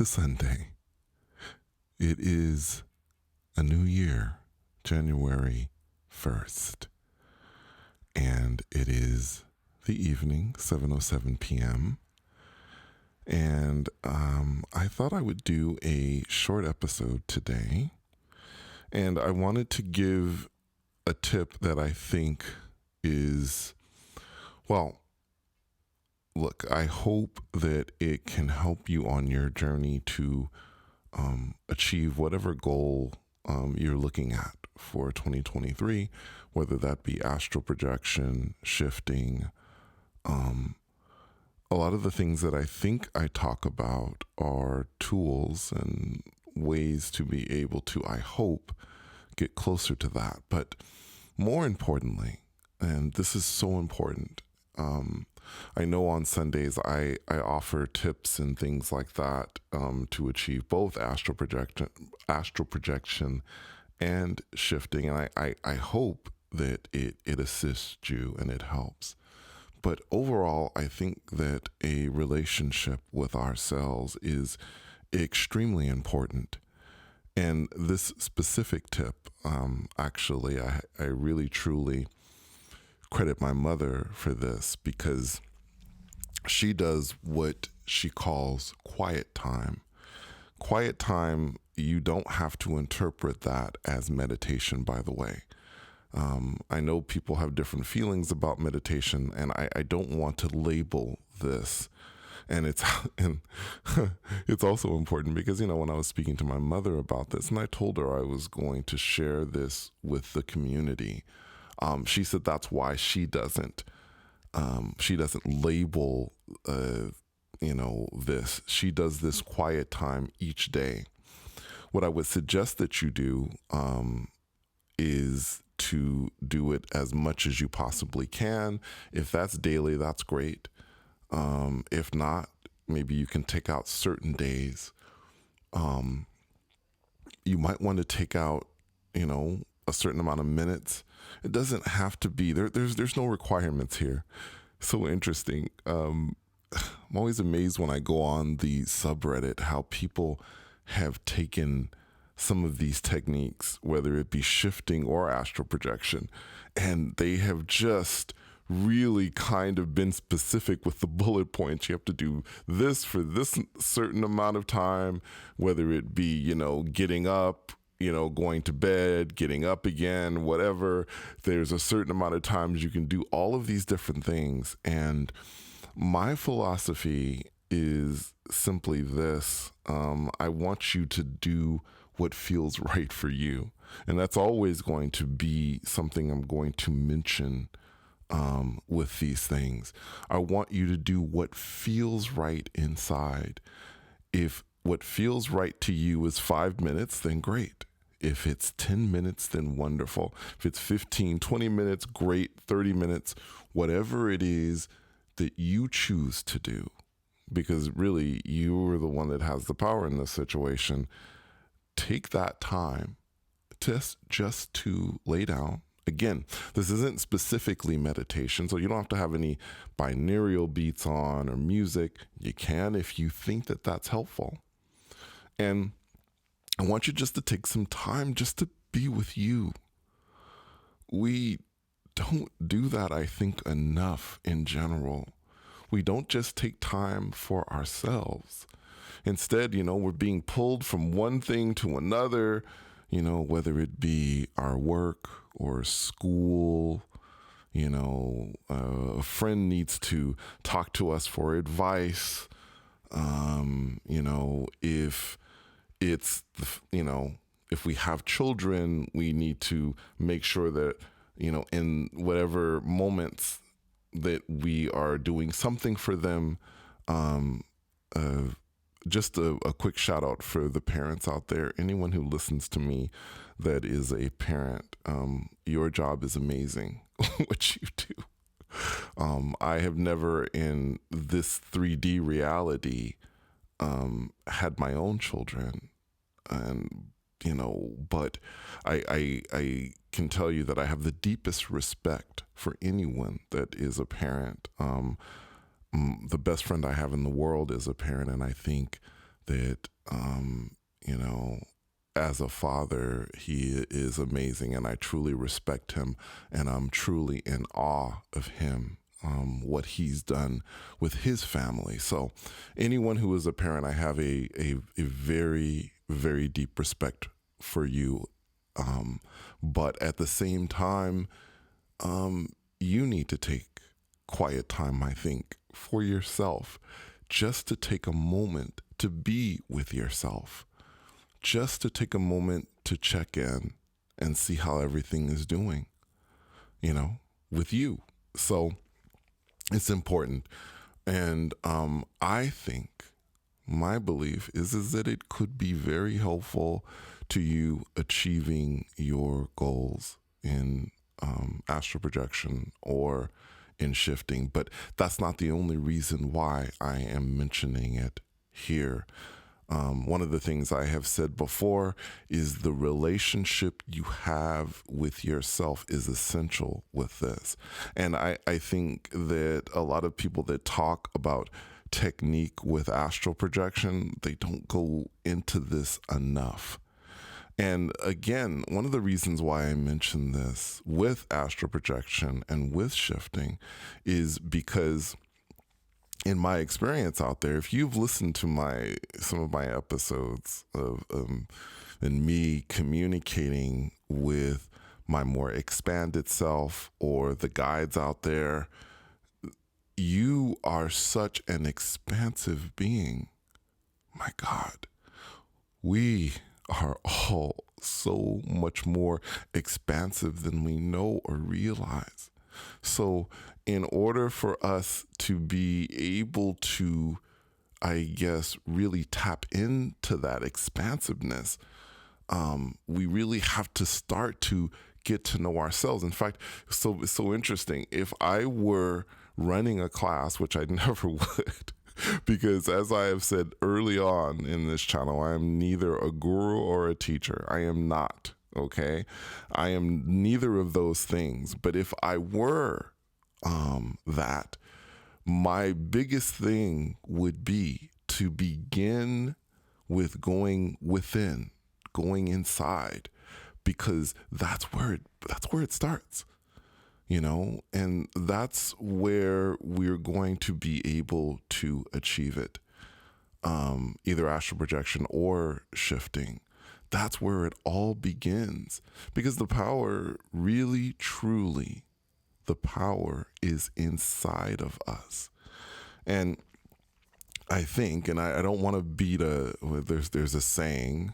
to Sunday. It is a new year, January 1st, and it is the evening, 7:07 p.m., and I thought I would do a short episode today, and I wanted to give a tip that I think is, well, look, I hope that it can help you on your journey to achieve whatever goal you're looking at for 2023, whether that be astral projection, shifting. A lot of the things that I think I talk about are tools and ways to be able to, I hope, get closer to that. But more importantly, and this is so important, I know on Sundays I offer tips and things like that to achieve both astral projection and shifting. And I hope that it assists you and it helps. But overall, I think that a relationship with ourselves is extremely important. And this specific tip, actually, I really truly credit my mother for this, because she does what she calls quiet time. Quiet time, you don't have to interpret that as meditation, by the way. I know people have different feelings about meditation, and I don't want to label this. And it's it's also important because, when I was speaking to my mother about this, and I told her I was going to share this with the community, she said that's why she doesn't label this. She does this quiet time each day. What I would suggest that you do is to do it as much as you possibly can. If that's daily, that's great. If not, maybe you can take out certain days. You might want to take out, a certain amount of minutes. It doesn't have to be there's no requirements here. So interesting. I'm always amazed when I go on the subreddit how people have taken some of these techniques, whether it be shifting or astral projection, and they have just really kind of been specific with the bullet points. You have to do this for this certain amount of time, whether it be, getting up, going to bed, getting up again, whatever. There's a certain amount of times you can do all of these different things. And my philosophy is simply this. I want you to do what feels right for you. And that's always going to be something I'm going to mention with these things. I want you to do what feels right inside. If what feels right to you is 5 minutes, then great. If it's 10 minutes, then wonderful. If it's 15, 20 minutes, great. 30 minutes, whatever it is that you choose to do, because really you are the one that has the power in this situation. Take that time just to lay down. Again, this isn't specifically meditation, so you don't have to have any binaural beats on or music. You can if you think that that's helpful. And I want you just to take some time just to be with you. We don't do that, I think, enough in general. We don't just take time for ourselves. Instead, we're being pulled from one thing to another, whether it be our work or school. A friend needs to talk to us for advice. If it's, if we have children, we need to make sure that, in whatever moments that we are doing something for them. Just a quick shout out for the parents out there. Anyone who listens to me that is a parent, your job is amazing. What you do. I have never in this 3D reality had my own children, and but I can tell you that I have the deepest respect for anyone that is a parent. The best friend I have in the world is a parent, and I think that Um, you know, as a father, he is amazing, and I truly respect him, and I'm truly in awe of him. What he's done with his family. So, anyone who is a parent, I have a very, very deep respect for you. But at the same time, you need to take quiet time, I think, for yourself, just to take a moment to be with yourself, just to take a moment to check in and see how everything is doing, you know, with you. So it's important. And I think my belief is that it could be very helpful to you achieving your goals in astral projection or in shifting. But that's not the only reason why I am mentioning it here. One of the things I have said before is the relationship you have with yourself is essential with this. And I think that a lot of people that talk about technique with astral projection, they don't go into this enough. And again, one of the reasons why I mention this with astral projection and with shifting is because in my experience out there, if you've listened to some of my episodes of and me communicating with my more expanded self or the guides out there, you are such an expansive being. My God, we are all so much more expansive than we know or realize. So, in order for us to be able to, I guess, really tap into that expansiveness, we really have to start to get to know ourselves. In fact, it's so interesting. If I were running a class, which I never would, because as I have said early on in this channel, I am neither a guru or a teacher. I am not. Okay. I am neither of those things. But if I were that, my biggest thing would be to begin with going within, going inside, because that's where it starts, and that's where we're going to be able to achieve it, either astral projection or shifting. That's where it all begins, because the power really, truly, the power is inside of us. And I think, and I don't want to there's a saying,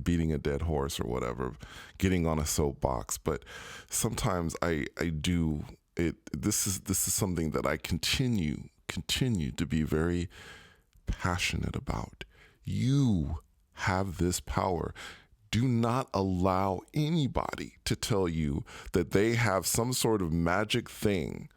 beating a dead horse or whatever, getting on a soapbox, but sometimes I do it. This is something that I continue to be very passionate about. You have this power. Do not allow anybody to tell you that they have some sort of magic thing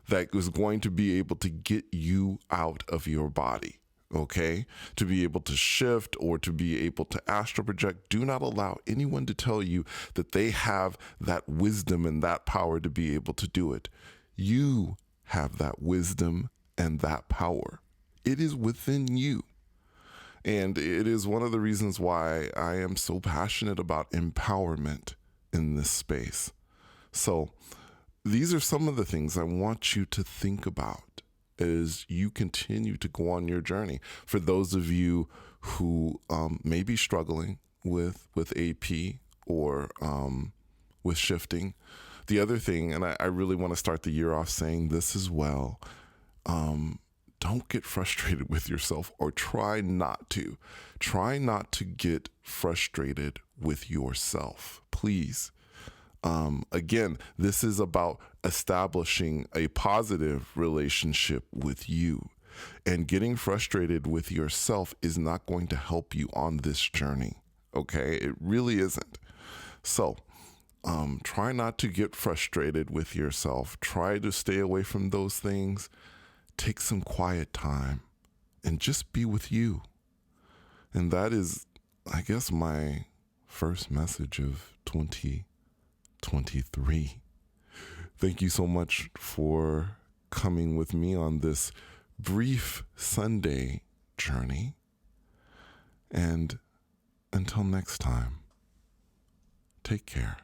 that is going to be able to get you out of your body, okay? To be able to shift or to be able to astral project. Do not allow anyone to tell you that they have that wisdom and that power to be able to do it. You have that wisdom and that power. It is within you. And it is one of the reasons why I am so passionate about empowerment in this space. So these are some of the things I want you to think about as you continue to go on your journey. For those of you who may be struggling with AP or with shifting, the other thing, and I really want to start the year off saying this as well, don't get frustrated with yourself, or try not to. Try not to get frustrated with yourself, please. Again, this is about establishing a positive relationship with you. And getting frustrated with yourself is not going to help you on this journey. Okay? It really isn't. So, try not to get frustrated with yourself. Try to stay away from those things. Take some quiet time and just be with you. And that is, I guess, my first message of 2023. Thank you so much for coming with me on this brief Sunday journey. And until next time, take care.